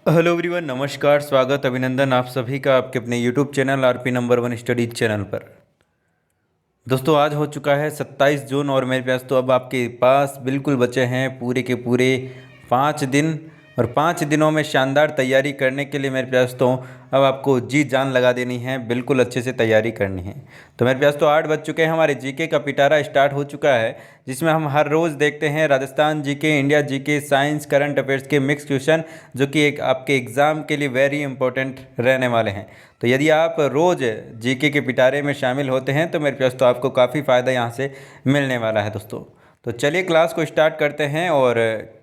Hello everyone, नमस्कार, स्वागत, अभिनंदन आप सभी का आपके अपने YouTube channel RP number one studies channel पर। दोस्तों, आज हो चुका है 27 जून और मेरे पास तो अब आपके पास बिल्कुल बचे हैं पूरे के पूरे 5 दिन। और 5 दिनों में शानदार तैयारी करने के लिए मेरे पास तो अब आपको जी जान लगा देनी है, बिल्कुल अच्छे से तैयारी करनी है। तो मेरे पास तो 8 बज चुके हैं, हमारे जीके का पिटारा स्टार्ट हो चुका है, जिसमें हम हर रोज़ देखते हैं Rajasthan GK, India GK, science, current affairs के मिक्स क्वेश्चन, जो कि एक आपके एग्ज़ाम के लिए वेरी इंपॉर्टेंट रहने वाले हैं। तो यदि आप रोज़ जीके के पिटारे में शामिल होते हैं तो मेरे पास तो आपको काफ़ी फ़ायदा यहाँ से मिलने वाला है दोस्तों। तो चलिए क्लास को स्टार्ट करते हैं और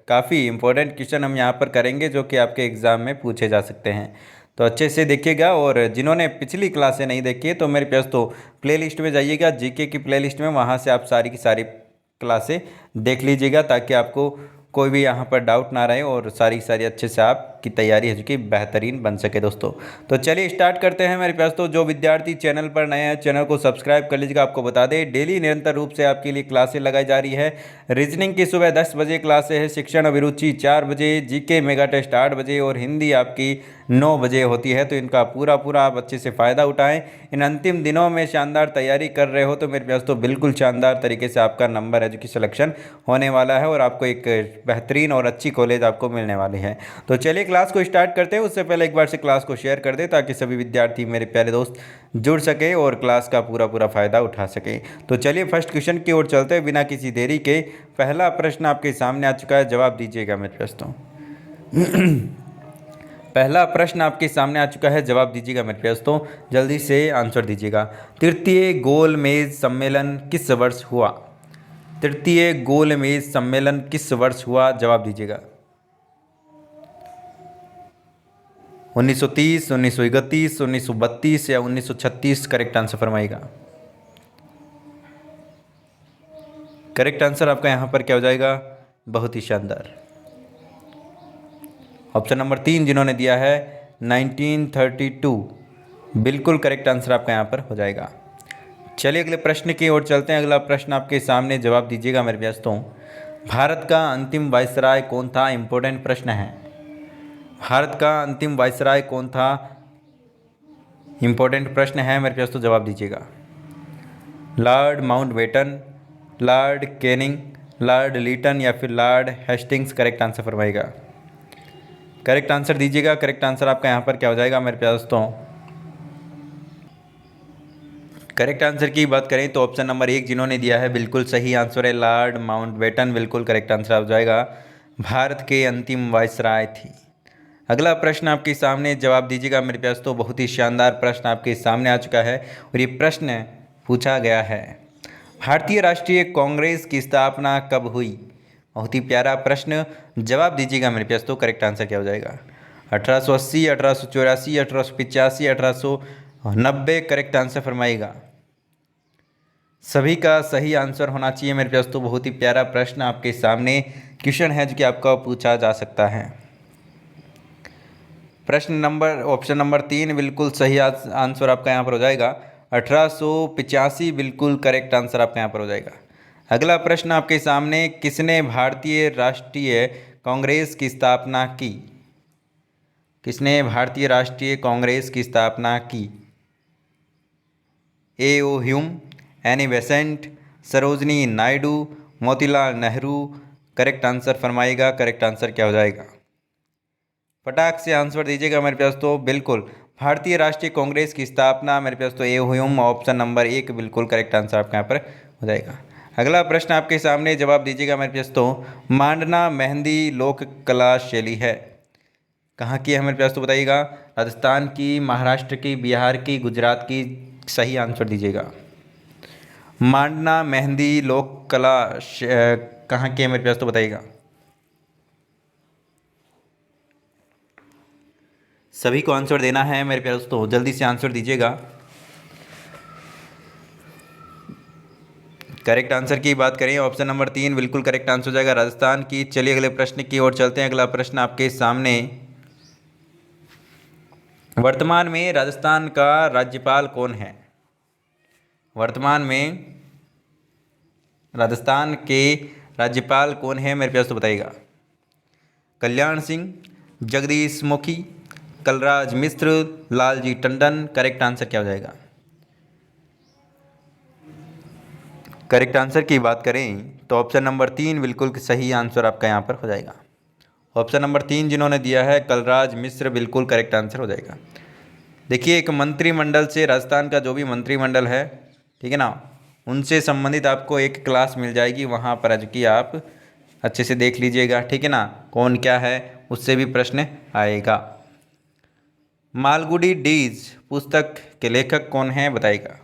काफ़ी इंपॉर्टेंट क्वेश्चन हम यहाँ पर करेंगे जो कि आपके एग्ज़ाम में पूछे जा सकते हैं। तो अच्छे से देखिएगा, और जिन्होंने पिछली क्लासें नहीं देखी है तो मेरे पास तो प्लेलिस्ट में जाइएगा, जीके की प्लेलिस्ट में, वहाँ से आप सारी की सारी क्लासें देख लीजिएगा ताकि आपको कोई भी यहाँ पर डाउट ना रहे और सारी की सारी अच्छे से आपकी तैयारी है जो कि बेहतरीन बन सके दोस्तों। तो चलिए स्टार्ट करते हैं। मेरे पास तो जो विद्यार्थी चैनल पर नए हैं, चैनल को सब्सक्राइब कर लीजिएगा। आपको बता दें, डेली निरंतर रूप से आपके लिए क्लासें लगाई जा रही है। रीजनिंग की सुबह 10 बजे क्लासें है, शिक्षण अभिरुचि 4 बजे, जीके मेगा टेस्ट 8 बजे और हिंदी आपकी 9 बजे होती है। तो इनका पूरा पूरा आप अच्छे से फ़ायदा उठाएं। इन अंतिम दिनों में शानदार तैयारी कर रहे हो तो मेरे पास तो बिल्कुल शानदार तरीके से आपका नंबर है जो कि सिलेक्शन होने वाला है और आपको एक बेहतरीन और अच्छी कॉलेज आपको मिलने वाली है। तो चलिए क्लास को स्टार्ट करते हैं। उससे पहले एक बार से क्लास को शेयर कर दें ताकि सभी विद्यार्थी, मेरे प्यारे दोस्त, जुड़ सके और क्लास का पूरा पूरा फ़ायदा उठा सके। तो चलिए फर्स्ट क्वेश्चन की ओर चलते हैं बिना किसी देरी के। पहला प्रश्न आपके सामने आ चुका है, जवाब दीजिएगा मेरे दोस्तों। पहला प्रश्न आपके सामने आ चुका है, जवाब दीजिएगा मेरे दोस्तों, जल्दी से आंसर दीजिएगा। तृतीय गोलमेज सम्मेलन किस वर्ष हुआ? तृतीय गोलमेज सम्मेलन किस वर्ष हुआ? जवाब दीजिएगा। 1930, 1931, 1932 या 1936? करेक्ट आंसर फरमाइएगा। करेक्ट आंसर आपका यहाँ पर क्या हो जाएगा? बहुत ही शानदार। ऑप्शन नंबर 3 जिन्होंने दिया है 1932, बिल्कुल करेक्ट आंसर आपका यहाँ पर हो जाएगा। चलिए अगले प्रश्न की ओर चलते हैं। अगला प्रश्न आपके सामने, जवाब दीजिएगा मेरे दोस्तों। भारत का अंतिम वायसराय कौन था? इंपॉर्टेंट प्रश्न है। भारत का अंतिम वायसराय कौन था? इंपॉर्टेंट प्रश्न है मेरे दोस्तों, जवाब दीजिएगा। Lord Mountbatten, Lord Canning, Lord Lytton या फिर लॉर्ड हेस्टिंग्स? करेक्ट आंसर फरमाइएगा। करेक्ट आंसर दीजिएगा। करेक्ट आंसर आपका यहाँ पर क्या हो जाएगा मेरे दोस्तों? करेक्ट आंसर की बात करें तो ऑप्शन नंबर 1 जिन्होंने दिया है बिल्कुल सही आंसर है, लॉर्ड माउंटबेटन, बिल्कुल करेक्ट आंसर हो जाएगा। भारत के अंतिम वायसराय थी। अगला प्रश्न आपके सामने, जवाब दीजिएगा मेरे पास तो। बहुत ही शानदार प्रश्न आपके सामने आ चुका है और ये प्रश्न पूछा गया है, भारतीय राष्ट्रीय कांग्रेस की स्थापना कब हुई? बहुत ही प्यारा प्रश्न, जवाब दीजिएगा मेरे पास तो। करेक्ट आंसर क्या हो जाएगा? 1880, 1884, 1885, 1890? करेक्ट आंसर फरमाइएगा। सभी का सही आंसर होना चाहिए मेरे पास तो। बहुत ही प्यारा प्रश्न आपके सामने क्वेश्चन है जो कि आपका पूछा जा सकता है। प्रश्न नंबर, ऑप्शन नंबर 3 बिल्कुल सही आंसर आपका यहाँ पर हो जाएगा। 1885 बिल्कुल करेक्ट आंसर आपका यहाँ पर हो जाएगा। अगला प्रश्न आपके सामने, किसने भारतीय राष्ट्रीय कांग्रेस की स्थापना की? किसने भारतीय राष्ट्रीय कांग्रेस की स्थापना की? A O Hume, Annie Besant, Sarojini Naidu, Motilal Nehru? Correct answer फरमाइएगा। करेक्ट आंसर क्या हो जाएगा? फटाक से आंसर दीजिएगा मेरे पास तो। बिल्कुल भारतीय राष्ट्रीय कांग्रेस की स्थापना मेरे पास तो ए ह्यूम, ऑप्शन नंबर 1 बिल्कुल करेक्ट आंसर आपके यहाँ पर हो जाएगा। अगला प्रश्न आपके सामने, जवाब दीजिएगा मेरे पास तो। मांडना मेहंदी लोक कला शैली है, कहाँ की है मेरे पास तो बताइएगा? राजस्थान की, महाराष्ट्र की, बिहार की, गुजरात की? सही आंसर दीजिएगा। मांडना मेहंदी लोक कला कहाँ की है मेरे पास तो बताइएगा। सभी को आंसर देना है मेरे प्यारे दोस्तों, जल्दी से आंसर दीजिएगा। करेक्ट आंसर की बात करें, ऑप्शन नंबर 3 बिल्कुल करेक्ट आंसर हो जाएगा, राजस्थान की। चलिए अगले प्रश्न की ओर चलते हैं। अगला प्रश्न आपके सामने, वर्तमान में राजस्थान का राज्यपाल कौन है? वर्तमान में राजस्थान के राज्यपाल कौन है मेरे प्यारे दोस्तों बताइएगा। कल्याण सिंह, जगदीश मुखी, कलराज मिश्र, लालजी टंडन। करेक्ट आंसर क्या हो जाएगा? करेक्ट आंसर की बात करें तो ऑप्शन नंबर 3 बिल्कुल सही आंसर आपका यहाँ पर हो जाएगा। ऑप्शन नंबर 3 जिन्होंने दिया है कलराज मिश्र, बिल्कुल करेक्ट आंसर हो जाएगा। देखिए, एक मंत्रिमंडल से, राजस्थान का जो भी मंत्रिमंडल है, ठीक है ना, उनसे संबंधित आपको एक क्लास मिल जाएगी, वहाँ पर आज की आप अच्छे से देख लीजिएगा, ठीक है ना, कौन क्या है उससे भी प्रश्न आएगा। मालगुडी डेज पुस्तक के लेखक कौन है बताइएगा?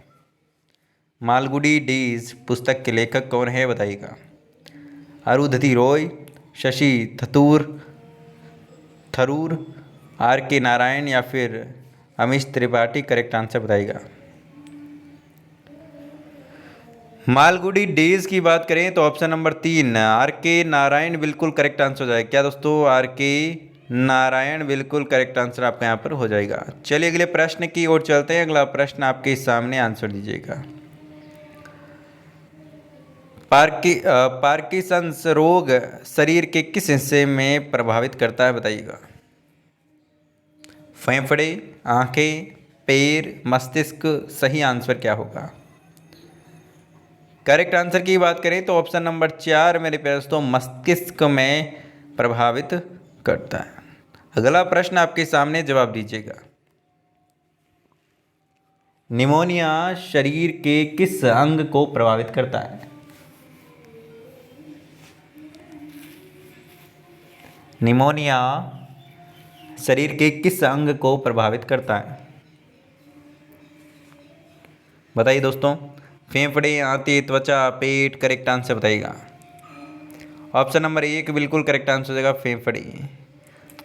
मालगुडी डेज पुस्तक के लेखक कौन है बताइएगा? अरुंधति रॉय, शशि थरूर, आर के नारायण या फिर अमीश त्रिपाठी। करेक्ट आंसर बताइएगा। मालगुडी डेज की बात करें तो ऑप्शन नंबर 3 आर के नारायण बिल्कुल करेक्ट आंसर हो जाएगा। क्या दोस्तों? आर के नारायण बिल्कुल करेक्ट आंसर आपका यहाँ पर हो जाएगा। चलिए अगले प्रश्न की ओर चलते हैं। अगला प्रश्न आपके सामने, आंसर दीजिएगा। पार्किंसंस रोग शरीर के किस हिस्से में प्रभावित करता है बताइएगा? फेफड़े, आंखें, पैर, मस्तिष्क। सही आंसर क्या होगा? करेक्ट आंसर की बात करें तो ऑप्शन नंबर 4 मेरे प्यारे दोस्तों, मस्तिष्क में प्रभावित करता है। अगला प्रश्न आपके सामने, जवाब दीजिएगा। निमोनिया शरीर के किस अंग को प्रभावित करता है? निमोनिया शरीर के किस अंग को प्रभावित करता है? बताइए दोस्तों। फेफड़े, आंतें, त्वचा, पेट। करेक्ट आंसर बताइएगा। ऑप्शन नंबर 1 बिल्कुल करेक्ट आंसर हो जाएगा, फेफड़े।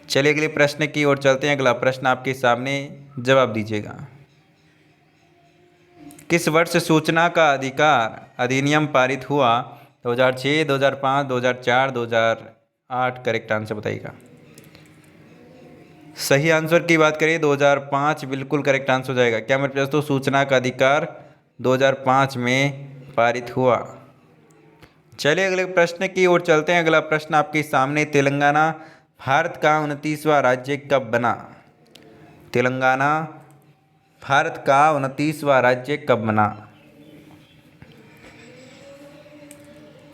चलिए अगले प्रश्न की ओर चलते हैं। अगला प्रश्न आपके सामने, जवाब दीजिएगा। किस वर्ष सूचना का अधिकार अधिनियम पारित हुआ? 2006, 2005, 2004, 2008। करेक्ट आंसर बताइएगा। सही आंसर की बात करें 2005 बिल्कुल करेक्ट आंसर हो जाएगा। क्या मेरे पास तो सूचना का अधिकार 2005 में पारित हुआ। चलिए अगले प्रश्न की ओर चलते हैं। अगला प्रश्न आपके सामने, तेलंगाना भारत का 29वां राज्य कब बना? तेलंगाना भारत का 29वां राज्य कब बना?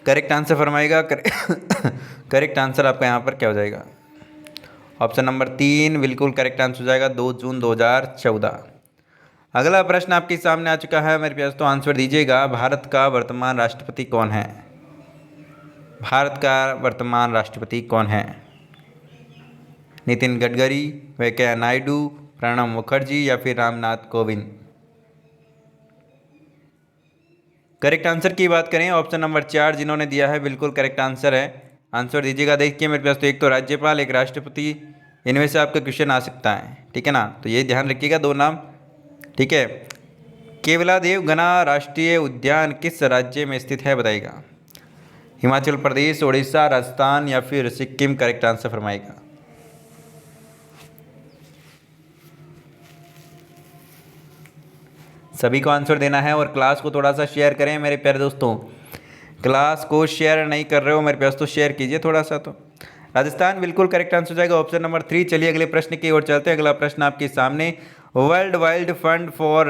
करेक्ट आंसर फरमाएगा। करेक्ट आंसर आपका यहाँ पर क्या हो जाएगा? ऑप्शन नंबर 3 बिल्कुल करेक्ट आंसर हो जाएगा, 2 जून 2014। अगला प्रश्न आपके सामने आ चुका है मेरे प्यारे दोस्तों, आंसर दीजिएगा। भारत का वर्तमान राष्ट्रपति कौन है? भारत का वर्तमान राष्ट्रपति कौन है? नितिन गडकरी, वेंकैया नायडू, प्रणब मुखर्जी या फिर रामनाथ कोविंद। करेक्ट आंसर की बात करें ऑप्शन नंबर 4 जिन्होंने दिया है बिल्कुल करेक्ट आंसर है। आंसर दीजिएगा। देखिए मेरे पास तो एक तो राज्यपाल, एक राष्ट्रपति, इनमें से आपका क्वेश्चन आ सकता है, ठीक है ना, तो ये ध्यान रखिएगा, 2 नाम, ठीक है। केवलादेव गना राष्ट्रीय उद्यान किस राज्य में स्थित है बताइएगा? हिमाचल प्रदेश, उड़ीसा, राजस्थान या फिर सिक्किम। करेक्ट आंसर फरमाएगा। सभी को आंसर देना है और क्लास को थोड़ा सा शेयर करें मेरे प्यारे दोस्तों। क्लास को शेयर नहीं कर रहे हो मेरे प्यारे दोस्तों, शेयर कीजिए थोड़ा सा। तो राजस्थान बिल्कुल करेक्ट आंसर हो जाएगा, ऑप्शन नंबर 3। चलिए अगले प्रश्न की ओर चलते हैं। अगला प्रश्न आपके सामने, world wild fund for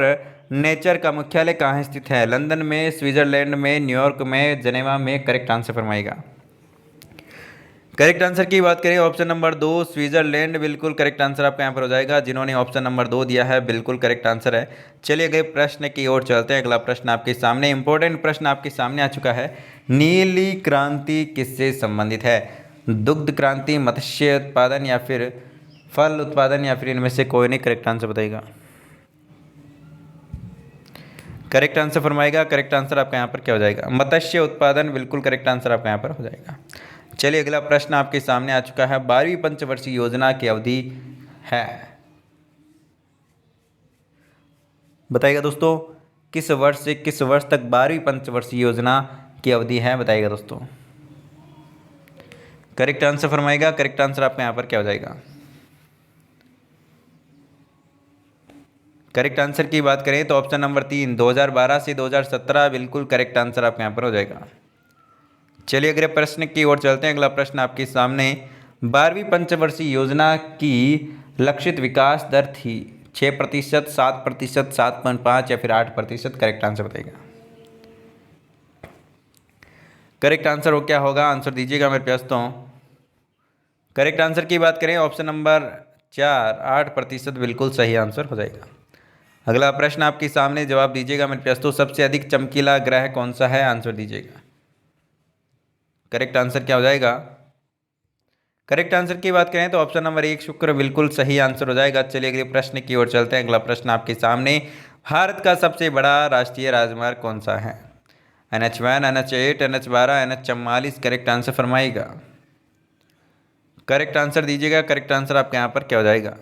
nature का मुख्यालय कहाँ स्थित है? लंदन में, स्विट्जरलैंड में, न्यूयॉर्क में, जनेवा में। करेक्ट आंसर फरमाएगा। करेक्ट आंसर की बात करें ऑप्शन नंबर 2 स्विट्जरलैंड, बिल्कुल करेक्ट आंसर आपका यहाँ पर हो जाएगा। जिन्होंने ऑप्शन नंबर 2 दिया है बिल्कुल करेक्ट आंसर है। चलिए अगले प्रश्न की ओर चलते हैं। अगला प्रश्न आपके सामने, इंपॉर्टेंट प्रश्न आपके सामने आ चुका है। नीली क्रांति किससे संबंधित है? दुग्ध क्रांति, मत्स्य उत्पादन या फिर फल उत्पादन या फिर इनमें से कोई नहीं। करेक्ट आंसर बताइएगा। करेक्ट आंसर फरमाएगा। करेक्ट आंसर आपका यहाँ पर क्या हो जाएगा? मत्स्य उत्पादन, बिल्कुल करेक्ट आंसर आपका यहाँ पर हो जाएगा। चलिए अगला प्रश्न आपके सामने आ चुका है। 12वीं पंचवर्षीय योजना की अवधि है, बताइएगा दोस्तों, किस वर्ष से किस वर्ष तक 12वीं पंचवर्षीय योजना की अवधि है बताइएगा दोस्तों। करेक्ट आंसर फरमाएगा। करेक्ट आंसर आपका यहाँ पर क्या हो जाएगा? करेक्ट आंसर की बात करें तो ऑप्शन नंबर 3 2012 से 2017 बिल्कुल करेक्ट आंसर आपके यहाँ पर हो जाएगा। चलिए अगले प्रश्न की ओर चलते हैं। अगला प्रश्न आपके सामने, 12वीं पंचवर्षीय योजना की लक्षित विकास दर थी 6%, 7%, 7.5 या फिर 8%। करेक्ट आंसर बताइएगा। करेक्ट आंसर वो क्या होगा, आंसर दीजिएगा मेरे प्यास। तो करेक्ट आंसर की बात करें ऑप्शन नंबर 4, 8% बिल्कुल सही आंसर हो जाएगा। अगला प्रश्न आपके सामने, जवाब दीजिएगा मेरे प्यास। तो सबसे अधिक चमकीला ग्रह कौन सा है, आंसर दीजिएगा। करेक्ट आंसर क्या हो जाएगा। करेक्ट आंसर की बात करें तो ऑप्शन नंबर 1 शुक्र बिल्कुल सही आंसर हो जाएगा। चलिए अगले प्रश्न की ओर चलते हैं। अगला प्रश्न आपके सामने, भारत का सबसे बड़ा राष्ट्रीय राजमार्ग कौन सा है, NH1, NH8, NH12, NH44। Correct answer फरमाइएगा। करेक्ट आंसर दीजिएगा। करेक्ट आंसर आपके यहाँ पर क्या हो जाएगा।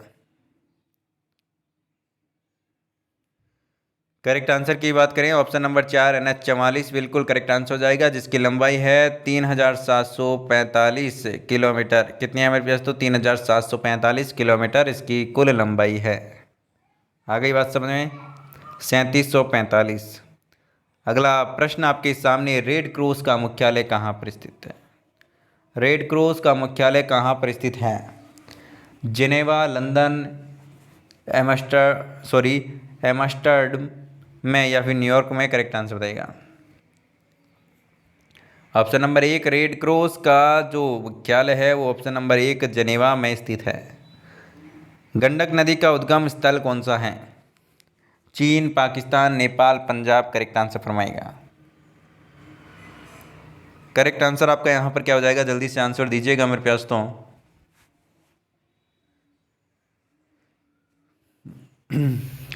करेक्ट आंसर की बात करें ऑप्शन नंबर 4 NH44 बिल्कुल करेक्ट आंसर हो जाएगा, जिसकी लंबाई है 3745 किलोमीटर। कितनी है मेरे पास, तो 3745 किलोमीटर इसकी कुल लंबाई है। आ गई बात समझ में, 3745। अगला प्रश्न आपके सामने, रेड क्रॉस का मुख्यालय कहाँ पर स्थित है। रेड क्रॉस का मुख्यालय कहाँ पर स्थित है, जिनेवा, लंदन, एम्स्टर्डम में या फिर न्यूयॉर्क में। करेक्ट आंसर बताइएगा। ऑप्शन नंबर 1 रेड क्रॉस का जो मुख्यालय है वो ऑप्शन नंबर 1 जनेवा में स्थित है। गंडक नदी का उद्गम स्थल कौन सा है, चीन, पाकिस्तान, नेपाल, पंजाब। करेक्ट आंसर फरमाइएगा। करेक्ट आंसर आपका यहाँ पर क्या हो जाएगा, जल्दी से आंसर दीजिएगा मेरे प्यास। तो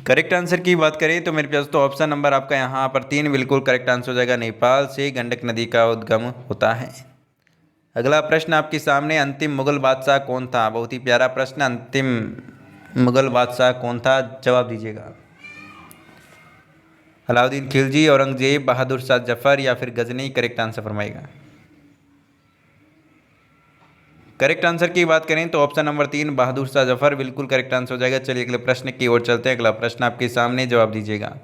करेक्ट आंसर की बात करें तो मेरे पास तो ऑप्शन नंबर आपका यहाँ पर 3 बिल्कुल करेक्ट आंसर हो जाएगा। नेपाल से गंडक नदी का उद्गम होता है। अगला प्रश्न आपके सामने, अंतिम मुगल बादशाह कौन था। बहुत ही प्यारा प्रश्न, अंतिम मुगल बादशाह कौन था, जवाब दीजिएगा। अलाउद्दीन खिलजी, औरंगजेब, बहादुर शाह जफर या फिर गजनी। करेक्ट आंसर फरमाइएगा। करेक्ट आंसर की बात करें तो ऑप्शन नंबर 3 बहादुर शाह जफर बिल्कुल करेक्ट आंसर हो जाएगा। चलिए अगले प्रश्न की ओर चलते हैं। अगला प्रश्न आपके सामने, जवाब दीजिएगा।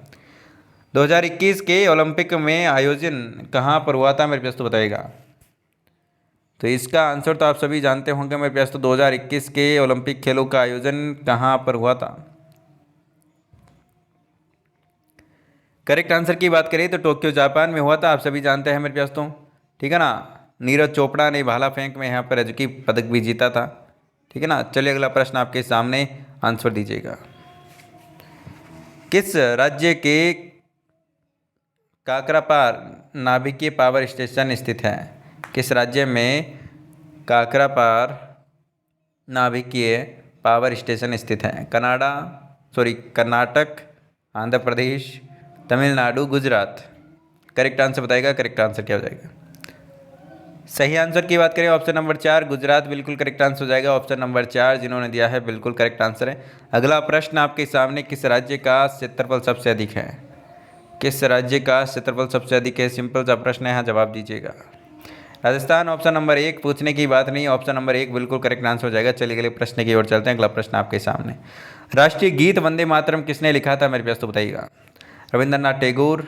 2021 के ओलंपिक में आयोजन कहाँ पर हुआ था, मेरे पास तो बताइएगा। तो इसका आंसर तो आप सभी जानते होंगे मेरे पास। तो 2021 के ओलंपिक खेलों का आयोजन कहाँ पर हुआ था। करेक्ट आंसर की बात करें तो टोक्यो जापान में हुआ था, आप सभी जानते हैं मेरे पास। तो ठीक है ना, नीरज चोपड़ा ने भाला फेंक में यहाँ पर रजकी पदक भी जीता था। ठीक है ना। चलिए अगला प्रश्न आपके सामने, आंसर दीजिएगा। किस राज्य के काकरापार नाभिकीय पावर स्टेशन स्थित है, किस राज्य में काकरापार नाभिकीय पावर स्टेशन स्थित है, कर्नाटक, आंध्र प्रदेश, तमिलनाडु, गुजरात। करेक्ट आंसर बताएगा। करेक्ट आंसर क्या हो जाएगा। सही आंसर की बात करें ऑप्शन नंबर 4 गुजरात बिल्कुल करेक्ट आंसर हो जाएगा। ऑप्शन नंबर 4 जिन्होंने दिया है बिल्कुल करेक्ट आंसर है। अगला प्रश्न आपके सामने, किस राज्य का क्षेत्रफल सबसे अधिक है, किस राज्य का क्षेत्रफल सबसे अधिक है। सिंपल सा प्रश्न है, जवाब दीजिएगा। राजस्थान ऑप्शन नंबर 1, पूछने की बात नहीं, ऑप्शन नंबर 1 बिल्कुल करेक्ट आंसर हो जाएगा। चलिए अगले प्रश्न की ओर चलते हैं। अगला प्रश्न आपके सामने, राष्ट्रीय गीत वंदे मातरम किसने लिखा था, मेरे पास तो बताइएगा। रविंद्रनाथ टैगोर,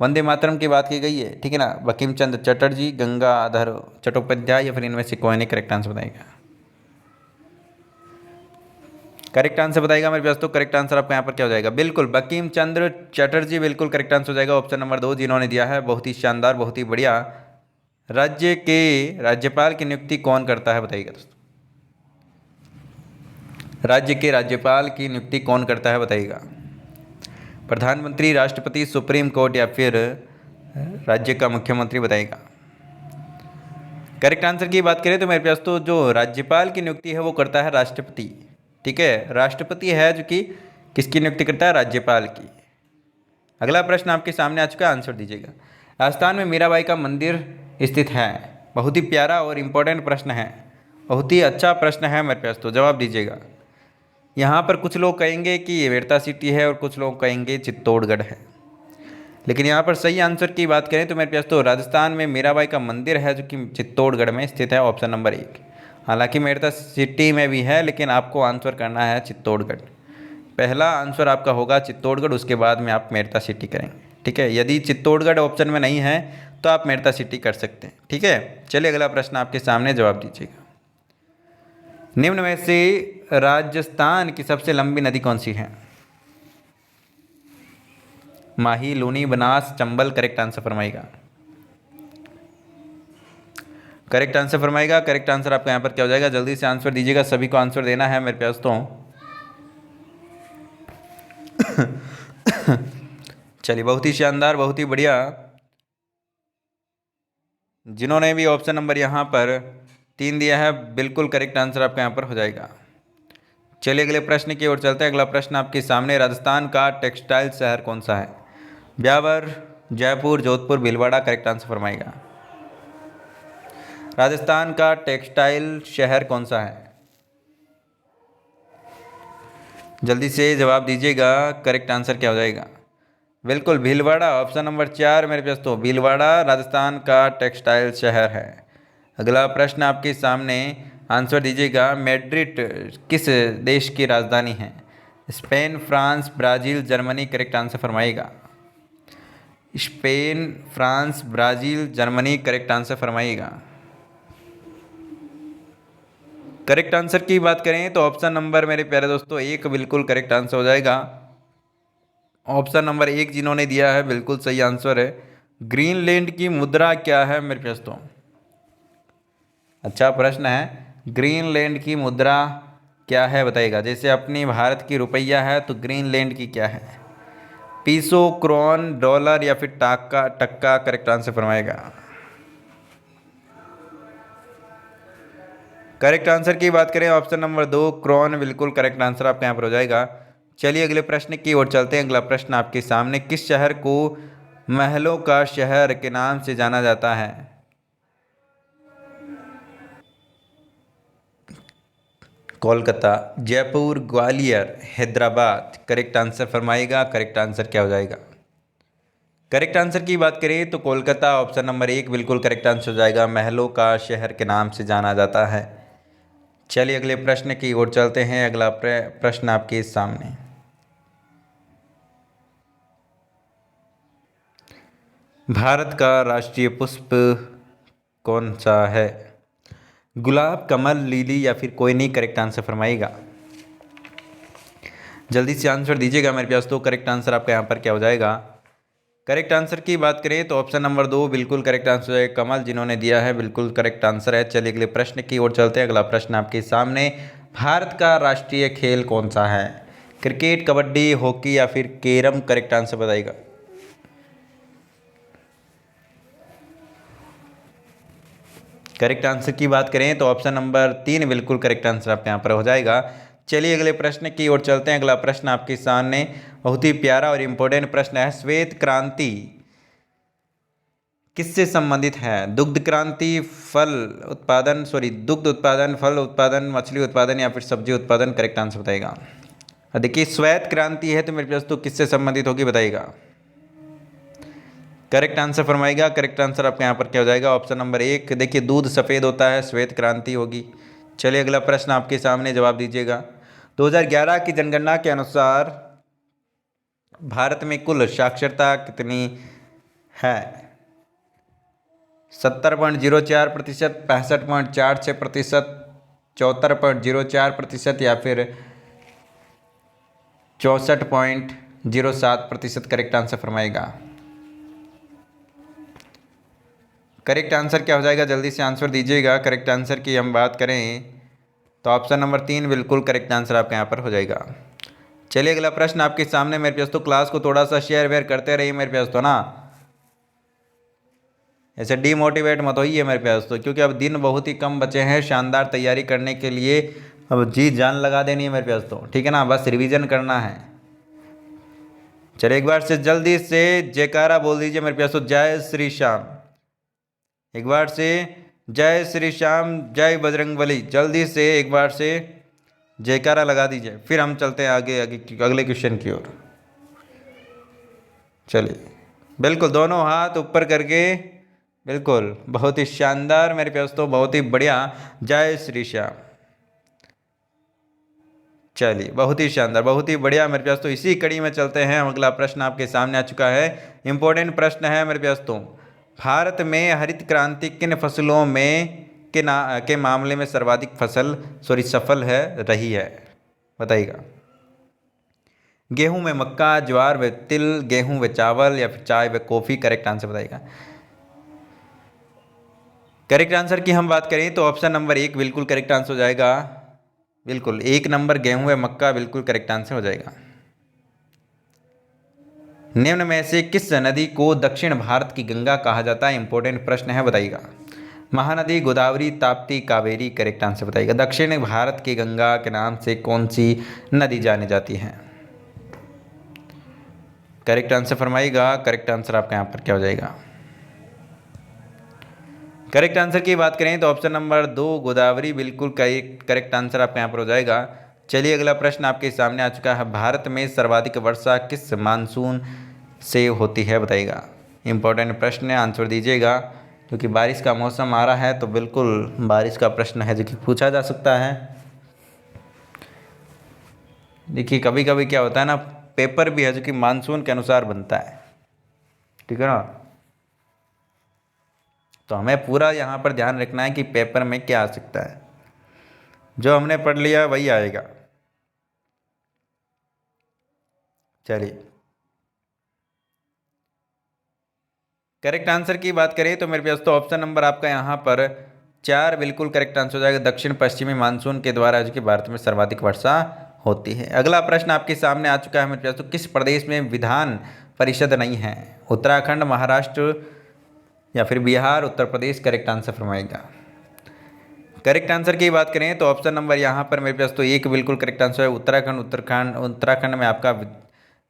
वंदे मातरम की बात की गई है, ठीक है ना, बंकिम चंद्र चटर्जी, गंगाधर चट्टोपाध्याय या फिर इनमें से कोई नहीं। करेक्ट आंसर बताएगा। करेक्ट आंसर बताएगा मेरे पास तो करेक्ट आंसर आपका यहाँ पर क्या हो जाएगा, बिल्कुल बंकिम चंद्र चटर्जी बिल्कुल करेक्ट आंसर हो जाएगा। ऑप्शन नंबर 2 जिन्होंने दिया है, बहुत ही शानदार, बहुत ही बढ़िया। राज्य के राज्यपाल की नियुक्ति कौन करता है, बताइएगा दोस्तों। राज्य के राज्यपाल की नियुक्ति कौन करता है, बताइएगा। प्रधानमंत्री, राष्ट्रपति, सुप्रीम कोर्ट या फिर राज्य का मुख्यमंत्री, बताइएगा। करेक्ट आंसर की बात करें तो मेरे पास तो जो राज्यपाल की नियुक्ति है वो करता है राष्ट्रपति। ठीक है, राष्ट्रपति है जो कि किसकी नियुक्ति करता है, राज्यपाल की। अगला प्रश्न आपके सामने आ चुका है, आंसर दीजिएगा। राजस्थान में मीराबाई का मंदिर स्थित है, बहुत ही प्यारा और इम्पोर्टेंट प्रश्न है, बहुत ही अच्छा प्रश्न है मेरे पास, तो जवाब दीजिएगा। यहाँ पर कुछ लोग कहेंगे कि ये वेरता सिटी है और कुछ लोग कहेंगे चित्तौड़गढ़ है, लेकिन यहाँ पर सही आंसर की बात करें तो मेरे पास तो राजस्थान में मीराबाई का मंदिर है जो कि चित्तौड़गढ़ में स्थित है, ऑप्शन नंबर 1। हालांकि मेरता सिटी में भी है, लेकिन आपको आंसर करना है चित्तौड़गढ़। पहला आंसर आपका होगा चित्तौड़गढ़, उसके बाद में आप मेरता सिटी करेंगे। ठीक है, यदि चित्तौड़गढ़ ऑप्शन में नहीं है तो आप मेरता सिटी कर सकते हैं। ठीक है, चलिए अगला प्रश्न आपके सामने, जवाब दीजिएगा। निम्न में से राजस्थान की सबसे लंबी नदी कौन सी है? माही, लूनी, बनास, चंबल। करेक्ट आंसर फरमाएगा। करेक्ट आंसर फरमाएगा। करेक्ट आंसर आपका यहाँ पर क्या हो जाएगा? जल्दी से आंसर दीजिएगा, सभी को आंसर देना है मेरे प्यास तो। चलिए, बहुत ही शानदार, बहुत ही बढ़िया। जिन्होंने भी ऑप्शन नंबर यहाँ पर 3 दिया है, बिल्कुल करेक्ट आंसर आपका यहाँ पर हो जाएगा। चलिए अगले प्रश्न की ओर चलते हैं। अगला प्रश्न आपके सामने, राजस्थान का टेक्सटाइल शहर कौन सा है? ब्यावर, जयपुर, जोधपुर, भीलवाड़ा। करेक्ट आंसर फरमाएगा। राजस्थान का टेक्सटाइल शहर कौन सा है? जल्दी से जवाब दीजिएगा, करेक्ट आंसर क्या हो जाएगा? बिल्कुल भीलवाड़ा, ऑप्शन नंबर 4 मेरे पास तो भीलवाड़ा राजस्थान का टेक्सटाइल शहर है। अगला प्रश्न आपके सामने, आंसर दीजिएगा, मैड्रिड किस देश की राजधानी है? Spain, France, Brazil, Germany. Correct answer फरमाइएगा। Spain, France, Brazil, Germany. Correct answer फरमाइएगा। करेक्ट आंसर की बात करें तो ऑप्शन नंबर मेरे प्यारे दोस्तों 1 बिल्कुल करेक्ट आंसर हो जाएगा। ऑप्शन नंबर 1 जिन्होंने दिया है बिल्कुल सही आंसर है। ग्रीनलैंड की मुद्रा क्या है मेरे दोस्तों? अच्छा प्रश्न है, ग्रीनलैंड की मुद्रा क्या है बताइएगा। जैसे अपनी भारत की रुपया है तो ग्रीनलैंड की क्या है? पीसो, क्रोन, डॉलर या फिर टाका टक्का। करेक्ट आंसर फरमाएगा। करेक्ट आंसर की बात करें ऑप्शन नंबर 2 क्रोन, बिल्कुल करेक्ट आंसर आपका यहाँ पर हो जाएगा। चलिए अगले प्रश्न की ओर चलते हैं। अगला प्रश्न आपके सामने, किस शहर को महलों का शहर के नाम से जाना जाता है? कोलकाता, जयपुर, ग्वालियर, हैदराबाद। करेक्ट आंसर फरमाइएगा। करेक्ट आंसर क्या हो जाएगा? करेक्ट आंसर की बात करें तो कोलकाता, ऑप्शन नंबर 1 बिल्कुल करेक्ट आंसर हो जाएगा। महलों का शहर के नाम से जाना जाता है। चलिए अगले प्रश्न की ओर चलते हैं। अगला प्रश्न आपके सामने, भारत का राष्ट्रीय पुष्प कौन सा है? गुलाब, कमल, लिली या फिर कोई नहीं। करेक्ट आंसर फरमाइएगा। जल्दी से आंसर दीजिएगा मेरे पास तो। करेक्ट आंसर आपका यहाँ पर क्या हो जाएगा? करेक्ट आंसर की बात करें तो ऑप्शन नंबर 2 बिल्कुल करेक्ट आंसर है। कमल जिन्होंने दिया है बिल्कुल करेक्ट आंसर है। चलिए अगले प्रश्न की ओर चलते हैं। अगला प्रश्न आपके सामने, भारत का राष्ट्रीय खेल कौन सा है? क्रिकेट, कबड्डी, हॉकी या फिर कैरम। करेक्ट आंसर बताइएगा। करेक्ट आंसर की बात करें तो ऑप्शन नंबर 3 बिल्कुल करेक्ट आंसर आपके यहाँ पर हो जाएगा। चलिए अगले प्रश्न की ओर चलते हैं। अगला प्रश्न आपके सामने बहुत ही प्यारा और इम्पोर्टेंट प्रश्न है, श्वेत क्रांति किससे संबंधित है? दुग्ध क्रांति, दुग्ध उत्पादन, फल उत्पादन, मछली उत्पादन या फिर सब्जी उत्पादन। करेक्ट आंसर बताइएगा। देखिए श्वेत क्रांति है तो मेरे पास तो किससे संबंधित होगी बताइएगा। करेक्ट आंसर फरमाइएगा। करेक्ट आंसर आपके यहाँ पर क्या हो जाएगा? Option number 1। देखिए दूध सफ़ेद होता है, श्वेत क्रांति होगी। चलिए अगला प्रश्न आपके सामने, जवाब दीजिएगा। 2011 की जनगणना के अनुसार भारत में कुल साक्षरता कितनी है? 70.04%, 65.46%, 74.04% या फिर 64.07%। करेक्ट आंसर फरमाएगा। करेक्ट आंसर क्या हो जाएगा? जल्दी से आंसर दीजिएगा। करेक्ट आंसर की हम बात करें तो ऑप्शन नंबर 3 बिल्कुल करेक्ट आंसर आपका यहाँ पर हो जाएगा। चलिए अगला प्रश्न आपके सामने मेरे पास तो, क्लास को थोड़ा सा शेयर वेयर करते रहिए मेरे पास तो ना, ऐसे डीमोटिवेट मत होइए मेरे पास तो, क्योंकि अब दिन बहुत ही कम बचे हैं शानदार तैयारी करने के लिए। अब जी जान लगा देनी है मेरे पास तो, ठीक है ना, बस रिवीजन करना है। चलिए एक बार से जल्दी से जयकारा बोल दीजिए मेरे पास तो, जय श्री श्याम। एक बार से जय श्री श्याम, जय बजरंगबली। जल्दी से एक बार से जयकारा लगा दीजिए, फिर हम चलते हैं आगे अगले क्वेश्चन की ओर। चलिए बिल्कुल दोनों हाथ ऊपर करके, बिल्कुल बहुत ही शानदार मेरे पास तो, बहुत ही बढ़िया, जय श्री श्याम। चलिए बहुत ही शानदार, बहुत ही बढ़िया मेरे पास तो। इसी कड़ी में चलते हैं। अगला प्रश्न आपके सामने आ चुका है, इंपॉर्टेंट प्रश्न है मेरे पास तो। भारत में हरित क्रांति किन फसलों में के मामले में सर्वाधिक सफल है रही है? बताइएगा। गेहूं में मक्का, ज्वार व तिल, गेहूं व चावल या फिर चाय व कॉफ़ी? करेक्ट आंसर बताइएगा। करेक्ट आंसर की हम बात करें तो ऑप्शन नंबर 1 बिल्कुल करेक्ट आंसर हो जाएगा। बिल्कुल 1 नंबर गेहूं व मक्का बिल्कुल करेक्ट आंसर हो जाएगा। निम्न में से किस नदी को दक्षिण भारत की गंगा कहा जाता है? इंपॉर्टेंट प्रश्न है, बताइएगा। महानदी, गोदावरी, ताप्ती, कावेरी? करेक्ट आंसर बताइएगा। दक्षिण भारत की गंगा के नाम से कौन सी नदी जानी जाती है? करेक्ट आंसर फरमाइएगा। करेक्ट आंसर आपका यहाँ पर क्या हो जाएगा? करेक्ट आंसर की बात करें तो ऑप्शन नंबर 2 गोदावरी बिल्कुल करेक्ट आंसर आपका यहाँ पर हो जाएगा। चलिए अगला प्रश्न आपके सामने आ चुका है। भारत में सर्वाधिक वर्षा किस मानसून से होती है? बताइएगा। इंपॉर्टेंट प्रश्न है, आंसर दीजिएगा क्योंकि बारिश का मौसम आ रहा है तो बिल्कुल बारिश का प्रश्न है जो कि पूछा जा सकता है। देखिए कभी कभी क्या होता है ना, पेपर भी है जो कि मानसून के अनुसार बनता है, ठीक है ना। तो हमें पूरा यहाँ पर ध्यान रखना है कि पेपर में क्या आ सकता है। जो हमने पढ़ लिया वही आएगा। चलिए करेक्ट आंसर की बात करें तो मेरे पास तो ऑप्शन नंबर आपका यहाँ पर 4 बिल्कुल करेक्ट आंसर हो जाएगा। दक्षिण पश्चिमी मानसून के द्वारा जो कि भारत में सर्वाधिक वर्षा होती है। अगला प्रश्न आपके सामने आ चुका है मेरे पास। तो किस प्रदेश में विधान परिषद नहीं है? उत्तराखंड, महाराष्ट्र या फिर बिहार, उत्तर प्रदेश? करेक्ट आंसर फरमाएगा। करेक्ट आंसर की बात करें तो ऑप्शन नंबर यहाँ पर मेरे पास तो 1 बिल्कुल करेक्ट आंसर है। उत्तराखंड में आपका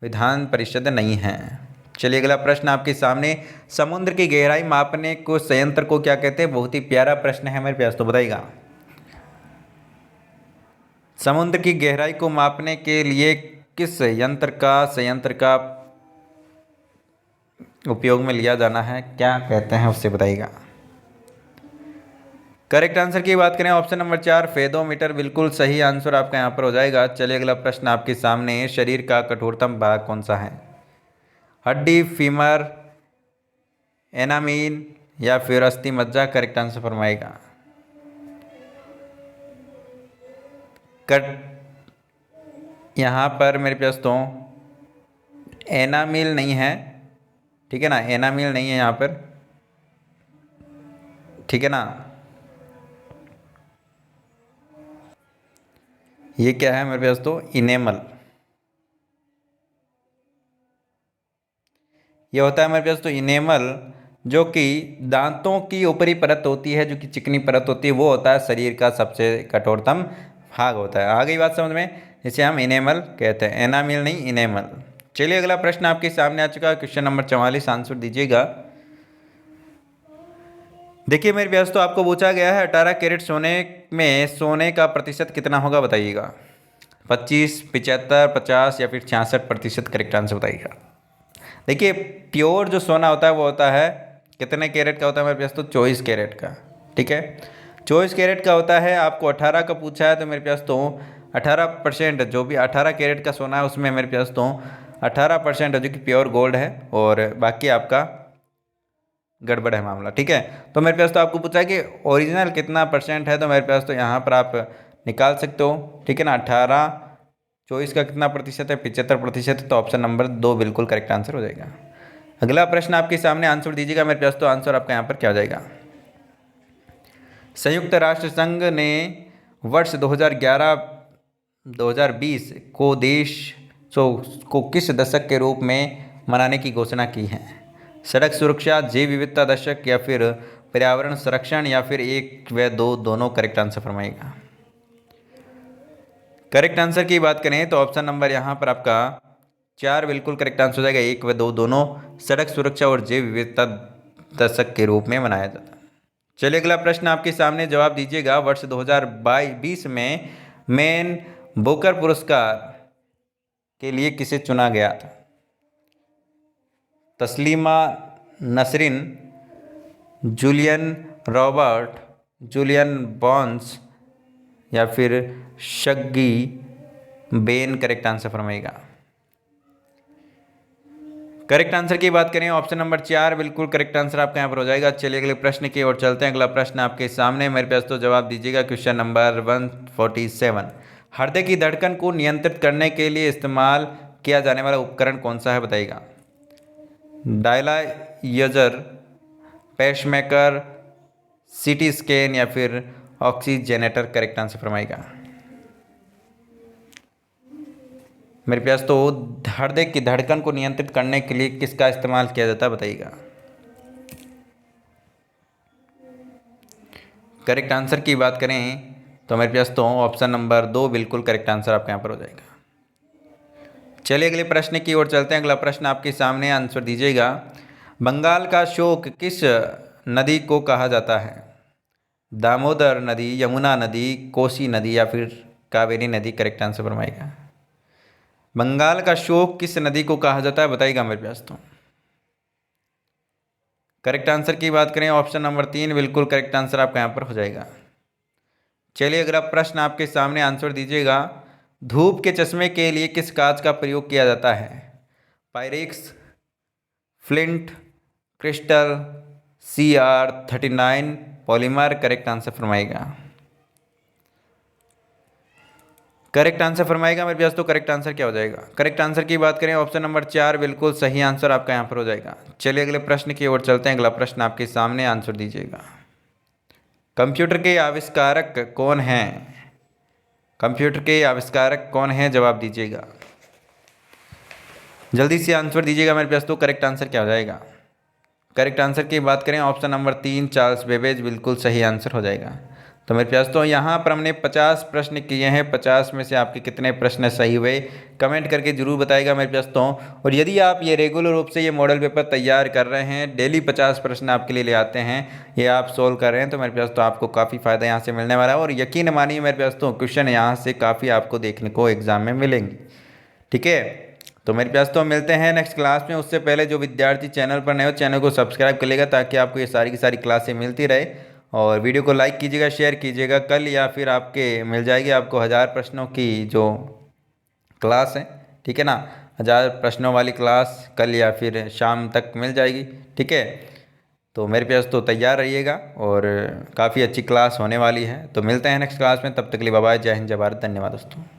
विधान परिषद नहीं है। चलिए अगला प्रश्न आपके सामने। समुद्र की गहराई मापने को संयंत्र को क्या कहते हैं? बहुत ही प्यारा प्रश्न है मेरे पास, तो बताइएगा। समुद्र की गहराई को मापने के लिए किस संयंत्र का उपयोग में लिया जाना है? क्या कहते हैं उससे बताइएगा। करेक्ट आंसर की बात करें ऑप्शन नंबर 4 फेदोमीटर बिल्कुल सही आंसर आपका यहाँ पर हो जाएगा। चलिए अगला प्रश्न आपके सामने। शरीर का कठोरतम भाग कौन सा है? हड्डी, फीमर, एनामीन या फिर अस्थि मज्जा? करेक्ट आंसर फरमाएगा। कट यहाँ पर मेरे पास तो एनामील नहीं है, ठीक है ना। एनामील नहीं है यहाँ पर, ठीक है ना। ये क्या है मेरे पास तो इनेमल। ये होता है मेरे पास तो इनेमल, जो कि दांतों की ऊपरी परत होती है, जो कि चिकनी परत होती है, वो होता है शरीर का सबसे कठोरतम भाग होता है। आ गई बात समझ में? जिसे हम इनेमल कहते हैं, एनामिल नहीं, इनेमल। चलिए अगला प्रश्न आपके सामने आ चुका है। क्वेश्चन नंबर 44 आंसर दीजिएगा। देखिए मेरे पास तो आपको पूछा गया है 18 कैरेट सोने में सोने का प्रतिशत कितना होगा? बताइएगा। 25, 75, 50 या फिर 66%? करेक्ट आंसर बताइएगा। देखिए प्योर जो सोना होता है वो होता है कितने कैरेट का होता है मेरे पास तो? 24 कैरेट का, ठीक है। 24 कैरेट का होता है। आपको 18 का पूछा है तो मेरे पास तो 18%, जो भी 18 कैरेट का सोना है उसमें मेरे पास तो 18% जो कि प्योर गोल्ड है, और बाकी आपका गड़बड़ है मामला, ठीक है। तो मेरे पास तो आपको पूछा है कि ओरिजिनल कितना परसेंट है, तो मेरे पास तो यहाँ पर आप निकाल सकते हो, ठीक है ना। 18 24 का कितना प्रतिशत है? 75% है। तो ऑप्शन नंबर 2 बिल्कुल करेक्ट आंसर हो जाएगा। अगला प्रश्न आपके सामने, आंसर दीजिएगा। मेरे पास तो आंसर आपका यहाँ पर क्या हो जाएगा? संयुक्त राष्ट्र संघ ने वर्ष 2011-2020 को को किस दशक के रूप में मनाने की घोषणा की है? सड़क सुरक्षा, जैव विविधता दशक या फिर पर्यावरण संरक्षण या फिर 1 व 2 दोनों? करेक्ट आंसर फरमाइएगा। करेक्ट आंसर की बात करें तो ऑप्शन नंबर यहाँ पर आपका 4 बिल्कुल करेक्ट आंसर हो जाएगा। 1 व 2 दोनों सड़क सुरक्षा और जैव विविधता दशक के रूप में मनाया जाता है। चलिए अगला प्रश्न आपके सामने, जवाब दीजिएगा। वर्ष 2020 में मैन बुकर पुरस्कार के लिए किसे चुना गया था? Taslima Nasrin, Julian Robert, Julian Bons या फिर शग्गी बेन? करेक्ट आंसर फरमाइएगा। करेक्ट आंसर की बात करें ऑप्शन नंबर 4 बिल्कुल करेक्ट आंसर आपका यहाँ पर हो जाएगा। चलिए अगले प्रश्न की ओर चलते हैं। अगला प्रश्न आपके सामने मेरे पास, तो जवाब दीजिएगा क्वेश्चन नंबर 147। हृदय की धड़कन को नियंत्रित करने के लिए इस्तेमाल किया जाने वाला उपकरण कौन सा है, बताइएगा। डायलाइजर, पेसमेकर, सीटी स्कैन या फिर ऑक्सीजनेटर। करेक्ट आंसर फरमाएगा मेरे प्यास। तो हृदय की धड़कन को नियंत्रित करने के लिए किसका इस्तेमाल किया जाता है, बताइएगा। करेक्ट आंसर की बात करें तो मेरे पास तो ऑप्शन नंबर 2 बिल्कुल करेक्ट आंसर आपके यहाँ पर हो जाएगा। चलिए अगले प्रश्न की ओर चलते हैं। अगला प्रश्न आपके सामने, आंसर दीजिएगा। बंगाल का शोक किस नदी को कहा जाता है? दामोदर नदी, यमुना नदी, कोसी नदी या फिर कावेरी नदी। करेक्ट आंसर फरमाएगा। बंगाल का शोक किस नदी को कहा जाता है, बताइएगा मेरे पास तो। करेक्ट आंसर की बात करें ऑप्शन नंबर 3 बिल्कुल करेक्ट आंसर आपका यहाँ पर हो जाएगा। चलिए अगला प्रश्न आपके सामने, आंसर दीजिएगा। धूप के चश्मे के लिए किस कांच का प्रयोग किया जाता है? Pyrex, flint, crystal, CR39, polymer. Correct answer फरमाएगा। करेक्ट आंसर फरमाएगा मेरे पास तो करेक्ट आंसर क्या हो जाएगा? करेक्ट आंसर की बात करें ऑप्शन नंबर 4 बिल्कुल सही आंसर आपका यहाँ पर हो जाएगा। चलिए अगले प्रश्न की ओर चलते हैं। अगला प्रश्न आपके सामने, आंसर दीजिएगा। कंप्यूटर के आविष्कारक कौन हैं? कंप्यूटर के आविष्कारक कौन हैं, जवाब दीजिएगा। जल्दी से आंसर दीजिएगा मेरे पास तो करेक्ट आंसर क्या हो जाएगा? करेक्ट आंसर की बात करें ऑप्शन नंबर 3 चार्ल्स बेबेज बिल्कुल सही आंसर हो जाएगा। तो मेरे पास तो यहाँ पर हमने 50 प्रश्न किए हैं। 50 में से आपके कितने प्रश्न सही हुए, कमेंट करके ज़रूर बताएगा मेरे पास तो। और यदि आप ये रेगुलर रूप से ये मॉडल पेपर तैयार कर रहे हैं, डेली 50 प्रश्न आपके लिए ले आते हैं, ये आप सोल्व कर रहे हैं, तो मेरे पास तो आपको काफ़ी फ़ायदा यहाँ से मिलने वाला है। और यकीन मानिए मेरे पास तो क्वेश्चन यहाँ से काफ़ी आपको देखने को एग्ज़ाम में मिलेंगे। ठीक है, तो मेरे पास तो मिलते हैं नेक्स्ट क्लास में। उससे पहले जो विद्यार्थी चैनल पर नए हो, चैनल को सब्सक्राइब कर लेगा ताकि आपको ये सारी की सारी क्लासें मिलती रहे। और वीडियो को लाइक कीजिएगा, शेयर कीजिएगा। कल या फिर आपके मिल जाएगी आपको 1000 प्रश्नों की जो क्लास है, ठीक है ना। 1000 प्रश्नों वाली क्लास कल या फिर शाम तक मिल जाएगी। ठीक है, तो मेरे पास तो तैयार रहिएगा और काफ़ी अच्छी क्लास होने वाली है। तो मिलते हैं नेक्स्ट क्लास में, तब तक के लिए बाय बाय, जय हिंद, जय भारत, धन्यवाद दोस्तों।